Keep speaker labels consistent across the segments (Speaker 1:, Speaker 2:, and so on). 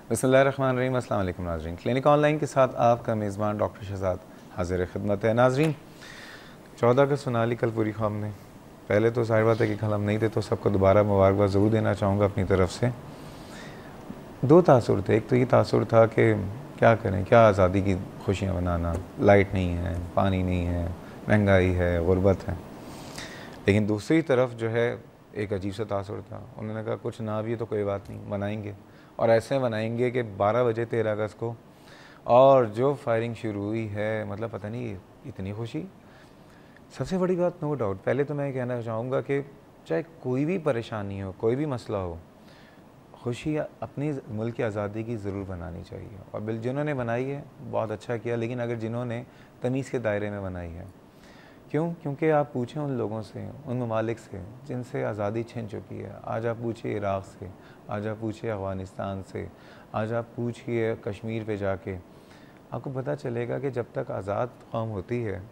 Speaker 1: बिस्मिल्लाहिर्रहमानिर्रहीम। अस्सलाम वालेकुम नाज़रीन, क्लिनिक ऑनलाइन के साथ आपका मेज़बान डॉक्टर शहजाद हाजिर खिदमत है। नाज़रीन 14 अगस्त सुना ली कल पूरी ख्वाब ने। पहले तो ज़ाहिर बात है कि कल हम नहीं थे, तो सबको दोबारा मुबारकबाद ज़रूर देना चाहूँगा अपनी तरफ से। दो तासुर थे। एक तो ये तासुर था कि क्या करें, क्या आज़ादी की खुशियाँ मनाना, लाइट नहीं है, पानी नहीं है, महंगाई है, गुर्बत है। लेकिन दूसरी तरफ जो है एक अजीब सा तासुर था। उन्होंने कहा कुछ ना भी तो कोई बात नहीं, मनाएंगे, और ऐसे मनाएंगे कि 12 बजे 13 अगस्त को, और जो फायरिंग शुरू हुई है, मतलब पता नहीं इतनी खुशी। सबसे बड़ी बात नो डाउट, पहले तो मैं कहना चाहूँगा कि चाहे कोई भी परेशानी हो, कोई भी मसला हो, खुशी अपनी मुल्क की आज़ादी की ज़रूर बनानी चाहिए। और बिल जिन्होंने बनाई है बहुत अच्छा किया, लेकिन अगर जिन्होंने तमीज़ के दायरे में बनाई है, क्योंकि आप पूछें उन लोगों से, उन ममालिक से जिनसे आज़ादी छिन चुकी है। आज आप पूछिए इराक़ से, आज आप पूछिए अफ़गानिस्तान से, आज आप पूछिए कश्मीर पे जाके, आपको पता चलेगा कि जब तक आज़ाद कौम होती है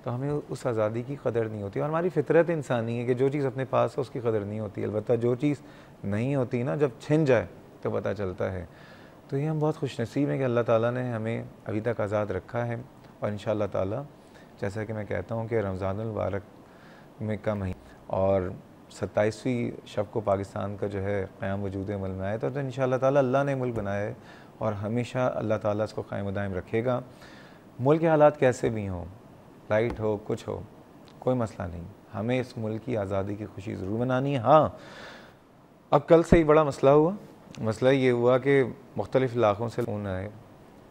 Speaker 1: तो हमें उस आज़ादी की कदर नहीं होती। और हमारी फ़ितरत इंसानी है कि जो चीज़ अपने पास है उसकी कदर नहीं होती। अलबत्ता जो चीज़ नहीं होती ना, जब छिन जाए तो पता चलता है। तो ये हम बहुत खुशनसीब हैं कि अल्लाह ताला ने हमें अभी तक आज़ाद रखा है। और इंशाअल्लाह ताला, जैसा कि मैं कहता हूँ कि रमज़ानुल मुबारक में का महीना और 27वीं शब को पाकिस्तान का जो है क़याम वजूद अमल में आया था, तो इंशाअल्लाह ताला अल्लाह ने मुल्क बनाया है और हमेशा अल्लाह ताला इसको क़ायम दायम रखेगा। मुल्क के हालात कैसे भी हों, लाइट हो, कुछ हो, कोई मसला नहीं, हमें इस मुल्क की आज़ादी की खुशी ज़रूर मनानी है। हाँ, अब कल से ही बड़ा मसला हुआ। मसला ये हुआ कि मुख्तलिफ़ इलाक़ों से फ़ोन आए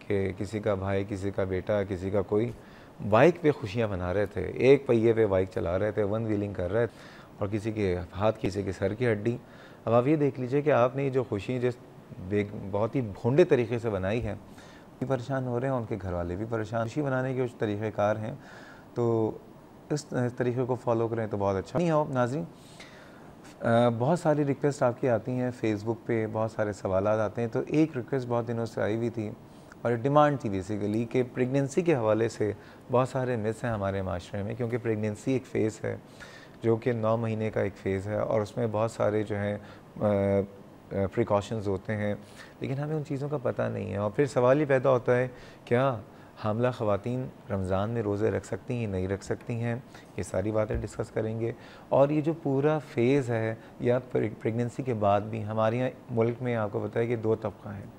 Speaker 1: कि किसी का भाई, किसी का बेटा, किसी का कोई बाइक पे खुशियाँ मना रहे थे, एक पहिए पे बाइक चला रहे थे, वन व्हीलिंग कर रहे थे, और किसी के हाथ, किसी के सर की हड्डी। अब आप ये देख लीजिए कि आपने ये जो खुशी जिस बहुत ही भोंडे तरीके से बनाई है, भी परेशान हो रहे हैं, उनके घर वाले भी परेशान। खुशी बनाने के कुछ तरीक़ेकार हैं, तो इस तरीक़े को फॉलो करें तो बहुत अच्छा। नहीं हो नाज़रीन, बहुत सारी रिक्वेस्ट आपकी आती हैं फ़ेसबुक पे, बहुत सारे सवालात आते हैं। तो एक रिक्वेस्ट बहुत दिनों से आई हुई थी और डिमांड थी बेसिकली कि प्रेगनेंसी के हवाले से बहुत सारे मिथ्स हैं हमारे माशरे में, क्योंकि प्रेगनेंसी एक फ़ेज़ है जो कि 9 महीने का एक फ़ेज़ है, और उसमें बहुत सारे जो हैं प्रिकॉशंस होते हैं, लेकिन हमें उन चीज़ों का पता नहीं है। और फिर सवाल ये पैदा होता है, क्या हामला ख़वातीन रमज़ान में रोज़े रख सकती हैं, नहीं रख सकती हैं? ये सारी बातें डिस्कस करेंगे। और ये जो पूरा फ़ेज़ है या प्रेगनेंसी के बाद भी हमारे यहाँ मुल्क में आपको पता है कि 2 तबका है।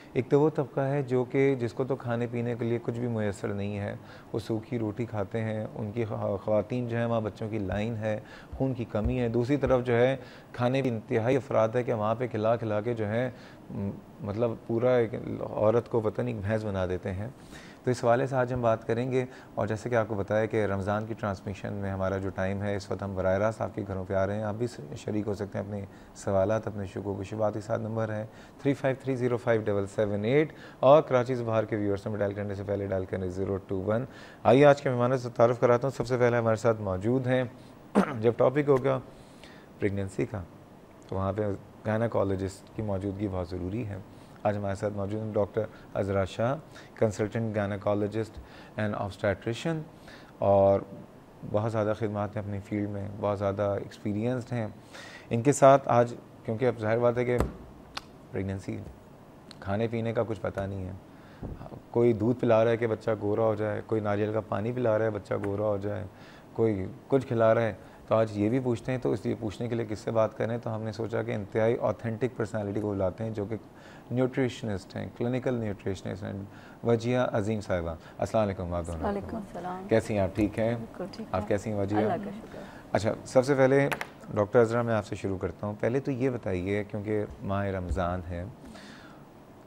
Speaker 1: एक तो वो तबका है जो कि जिसको तो खाने पीने के लिए कुछ भी मुयस्सर नहीं है, वो सूखी रोटी खाते हैं, उनकी ख़वातीन जो है वहाँ बच्चों की लाइन है, खून की कमी है। दूसरी तरफ जो है खाने की इंतहाई अफराद है कि वहाँ पे खिला खिला के जो है मतलब पूरा एक औरत को पता नहीं भैंस बना देते हैं। तो इस हवाले से आज हम बात करेंगे। और जैसे कि आपको बताया कि रमज़ान की ट्रांसमिशन में हमारा जो टाइम है, इस वक्त हम बराह रास्त आपके घरों पे आ रहे हैं। आप भी शरीक हो सकते हैं अपने सवालात, अपने शुकुबात के साथ। नंबर है 35305778 और कराची से बाहर के व्यूअर्स में डायल करने से पहले डायल करें 021। आइए आज के मेहमानों से तारुफ़ कराता हूँ। सबसे पहले हमारे साथ मौजूद हैं, जब टॉपिक होगा प्रेगनेंसी का तो वहाँ पर गायनेकोलॉजिस्ट की मौजूदगी बहुत ज़रूरी है। आज हमारे साथ मौजूद हैं doctor Azra Shah, consultant gynaecologist and obstetrician, और बहुत ज़्यादा खिदमात हैं अपनी फ़ील्ड में, बहुत ज़्यादा एक्सपीरियंस्ड हैं। इनके साथ आज, क्योंकि अब ज़ाहिर बात है कि प्रेगनेंसी खाने पीने का कुछ पता नहीं है, कोई दूध पिला रहा है कि बच्चा गोरा हो जाए, कोई नारियल का पानी पिला रहा है बच्चा गोरा हो जाए, कोई कुछ खिला रहा है। तो आज ये भी पूछते हैं, तो इसलिए पूछने के लिए किससे बात करें, तो हमने सोचा कि इंतहाई ऑथेंटिक पर्सनालिटी को बुलाते हैं जो कि न्यूट्रिशनिस्ट हैं, क्लिनिकल न्यूट्रिशनिस्ट हैं, वजिया अजीम साहिबा। अस्सलाम वालेकुम आप दोनों।
Speaker 2: वालेकुम सलाम।
Speaker 1: कैसी हैं आप? ठीक हैं?
Speaker 2: ठीक
Speaker 1: आप
Speaker 2: है।
Speaker 1: कैसी हैं वजिया?
Speaker 2: अल्लाह का शुक्र।
Speaker 1: अच्छा, सबसे पहले डॉक्टर अज़रा मैं आपसे शुरू करता हूँ। पहले तो ये बताइए, क्योंकि माह रमज़ान है,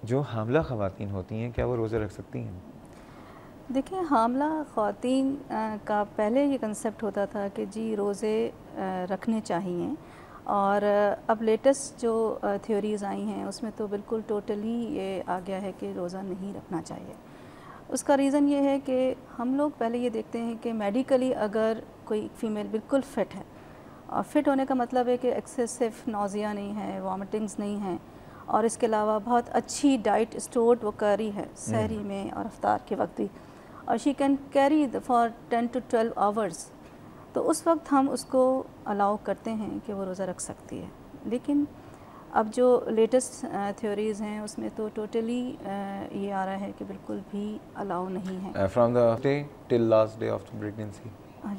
Speaker 1: जो हामला ख़वातीन होती हैं क्या वो रोज़े रख सकती हैं?
Speaker 2: देखिए, हामला ख़वातीन का पहले ये कंसेप्ट होता था कि जी रोज़े रखने चाहिए, और अब लेटेस्ट जो थ्योरीज़ आई हैं उसमें तो बिल्कुल टोटली ये आ गया है कि रोज़ा नहीं रखना चाहिए। उसका रीज़न ये है कि हम लोग पहले ये देखते हैं कि मेडिकली अगर कोई फ़ीमेल बिल्कुल फ़िट है, और फ़िट होने का मतलब है कि एक्सेसिव नौज़िया नहीं है, वॉमिटिंग्स नहीं हैं, और इसके अलावा बहुत अच्छी डाइट स्टोर्ड वो कर रही है सहरी में और इफ्तार के वक्त भी, और she can carry for 10 to 12 hours, तो उस वक्त हम उसको अलाउ करते हैं कि वो रोज़ा रख सकती है। लेकिन अब जो लेटेस्ट थ्योरीज़ हैं उसमें तो टोटली ये आ रहा है कि बिल्कुल भी अलाउ नहीं है
Speaker 1: from the day till last day of the pregnancy.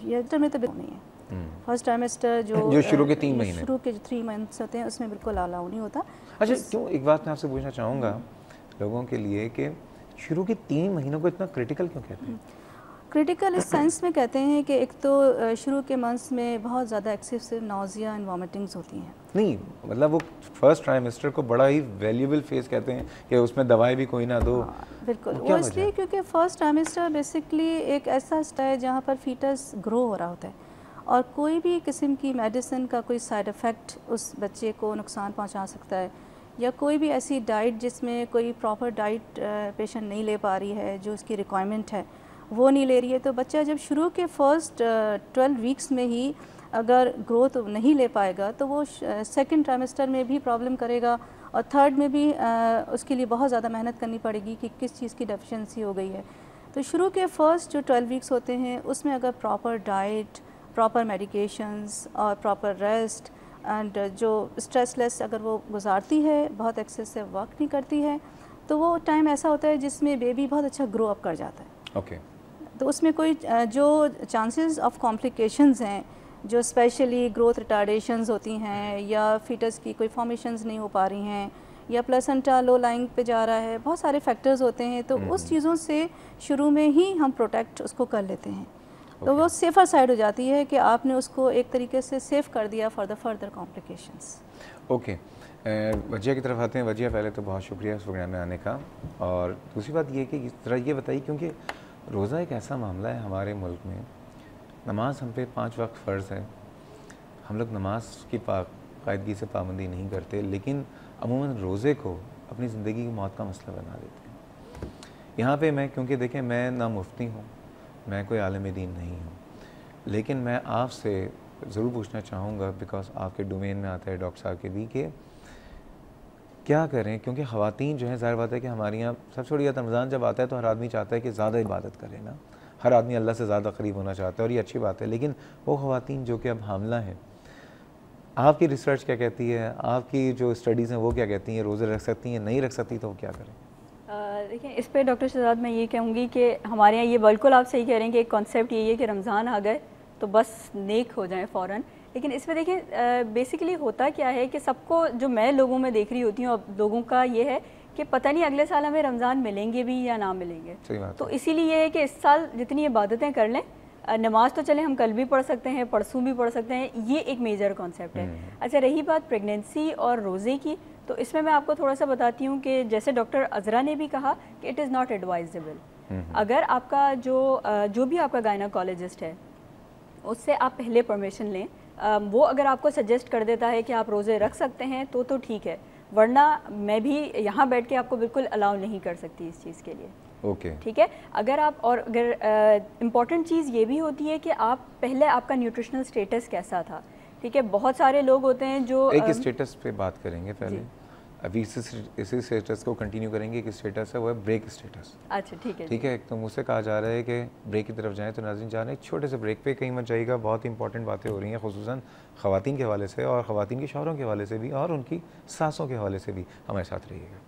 Speaker 2: ये में तो बिल्कुल नहीं है। फर्स्ट ट्राइमेस्टर जो
Speaker 1: शुरू के 3 महीने,
Speaker 2: शुरू के जो 3 मंथ्स होते हैं उसमें बिल्कुल अलाउ नहीं होता।
Speaker 1: अच्छा क्यों, एक बात मैं आपसे पूछना चाहूँगा लोगों के लिए कि शुरू के 3 महीनों को इतना क्रिटिकल क्यों कहते हैं?
Speaker 2: क्रिटिकल इस सेंस में कहते हैं कि एक तो शुरू के मंथ्स में बहुत ज़्यादा एक्सेसिव नौजिया एंड वॉमिटिंग्स होती हैं।
Speaker 1: नहीं मतलब वो फर्स्ट ट्राइमेस्टर को बड़ा ही वैल्यूएबल फेज कहते हैं कि उसमें दवाई भी कोई ना दो।
Speaker 2: हाँ, बिल्कुल वो इसलिए क्योंकि फर्स्ट ट्राइमेस्टर बेसिकली एक ऐसा स्टेज है जहाँ पर फीटस ग्रो हो रहा होता है और कोई भी किस्म की मेडिसिन का कोई साइड इफ़ेक्ट उस बच्चे को नुकसान पहुँचा सकता है, या कोई भी ऐसी डाइट जिसमें कोई प्रॉपर डाइट पेशेंट नहीं ले पा रही है जो उसकी रिक्वायरमेंट है वो नहीं ले रही है, तो बच्चा जब शुरू के फर्स्ट 12 वीक्स में ही अगर ग्रोथ नहीं ले पाएगा तो वो सेकंड ट्राइमेस्टर में भी प्रॉब्लम करेगा और थर्ड में भी उसके लिए बहुत ज़्यादा मेहनत करनी पड़ेगी कि किस चीज़ की डेफिशिएंसी हो गई है। तो शुरू के फर्स्ट जो 12 वीक्स होते हैं उसमें अगर प्रॉपर डाइट, प्रॉपर मेडिकेशंस और प्रॉपर रेस्ट एंड जो स्ट्रेसलेस अगर वो गुजारती है, बहुत एक्सेसिव वर्क नहीं करती है, तो वो टाइम ऐसा होता है जिसमें बेबी बहुत अच्छा ग्रो अप कर जाता है।
Speaker 1: ओके
Speaker 2: तो उसमें कोई जो चांसेस ऑफ कॉम्प्लिकेशंस हैं, जो स्पेशली ग्रोथ रिटार्डेशंस होती हैं या फीटस की कोई फॉर्मेशंस नहीं हो पा रही हैं या प्लेसेंटा लो लाइंग पे जा रहा है, बहुत सारे फैक्टर्स होते हैं, तो उस चीज़ों से शुरू में ही हम प्रोटेक्ट उसको कर लेते हैं। तो वो सेफ़र साइड हो जाती है कि आपने उसको एक तरीके से सेफ कर दिया for the further complications.
Speaker 1: Okay वजिया की तरफ आते हैं। वजिया पहले तो बहुत शुक्रिया इस प्रोग्राम में आने का, और दूसरी बात ये कि इस तरह ये बताइए क्योंकि रोज़ा एक ऐसा मामला है हमारे मुल्क में, नमाज हम पे 5 वक्त फ़र्ज़ है, हम लोग नमाज की कायदगी से पाबंदी नहीं करते, लेकिन अमूमन रोज़े को अपनी ज़िंदगी की मौत का मसला बना देते हैं। यहाँ पे मैं, क्योंकि देखें मैं ना मुफ्ती हूँ, मैं कोई आलिम दीन नहीं हूँ, लेकिन मैं आपसे ज़रूर पूछना चाहूँगा बिकॉज आपके डोमेन में आता है डॉक्टर साहब के भी, कि क्या करें, क्योंकि ख़वातीन जो है ज़ाहिर बात है कि हमारे यहाँ सबसे बड़ी बात रमज़ान जब आता है तो हर आदमी चाहता है कि ज़्यादा इबादत करे ना, हर आदमी अल्लाह से ज़्यादा करीब होना चाहता है और ये अच्छी बात है, लेकिन वो ख़वातीन जो कि अब हामला हैं, आपकी रिसर्च क्या कहती है, आपकी जो स्टडीज़ हैं वो क्या कहती हैं, रोज़े रख सकती हैं, नहीं रख सकती, तो वो क्या करें?
Speaker 3: देखिए इस पे डॉक्टर शहजाद मैं ये कहूँगी कि हमारे यहाँ ये बिल्कुल आप सही कह रहे हैं कि एक कॉन्सेप्ट यही है कि रमज़ान आ गए तो बस नेक हो जाएं फ़ौरन, लेकिन इसमें देखिए बेसिकली होता क्या है कि सबको, जो मैं लोगों में देख रही होती हूँ अब, लोगों का ये है कि पता नहीं अगले साल हमें रमज़ान मिलेंगे भी या ना मिलेंगे। तो इसीलिए ये है कि इस साल जितनी इबादतें कर लें, नमाज तो चले हम कल भी पढ़ सकते हैं, परसों भी पढ़ सकते हैं, ये एक मेजर कॉन्सेप्ट है। अच्छा रही बात प्रेगनेंसी और रोज़े की, तो इसमें मैं आपको थोड़ा सा बताती हूँ कि जैसे डॉक्टर अज़रा ने भी कहा कि इट इज़ नॉट एडवाइजेबल। अगर आपका जो भी आपका गायनाकोलॉजिस्ट है उससे आप पहले परमिशन लें, वो अगर आपको सजेस्ट कर देता है कि आप रोज़े रख सकते हैं तो ठीक है, वरना मैं भी यहाँ बैठ के आपको बिल्कुल अलाउ नहीं कर सकती इस चीज़ के लिए।
Speaker 1: ओके
Speaker 3: ठीक है। अगर इम्पॉर्टेंट चीज़ ये भी होती है कि आप पहले आपका न्यूट्रिशनल स्टेटस कैसा था। ठीक है, बहुत सारे लोग होते हैं जो
Speaker 1: एक स्टेटस पे बात करेंगे पहले, अभी इसी स्टेटस को कंटिन्यू करेंगे। एक स्टेटस है वो है ब्रेक स्टेटस।
Speaker 3: अच्छा ठीक है,
Speaker 1: ठीक है। तो मुझसे कहा जा रहा है कि ब्रेक की तरफ जाएं, तो नाज़रीन जा रहे हैं छोटे से ब्रेक पे, कहीं मत जाइएगा, बहुत इंपॉर्टेंट बातें हो रही हैं खुसूसन ख़वातीन के हवाले से और ख़वातीन के शौहरों के हवाले से भी और उनकी सासों के हवाले से भी। हमारे साथ रहिएगा।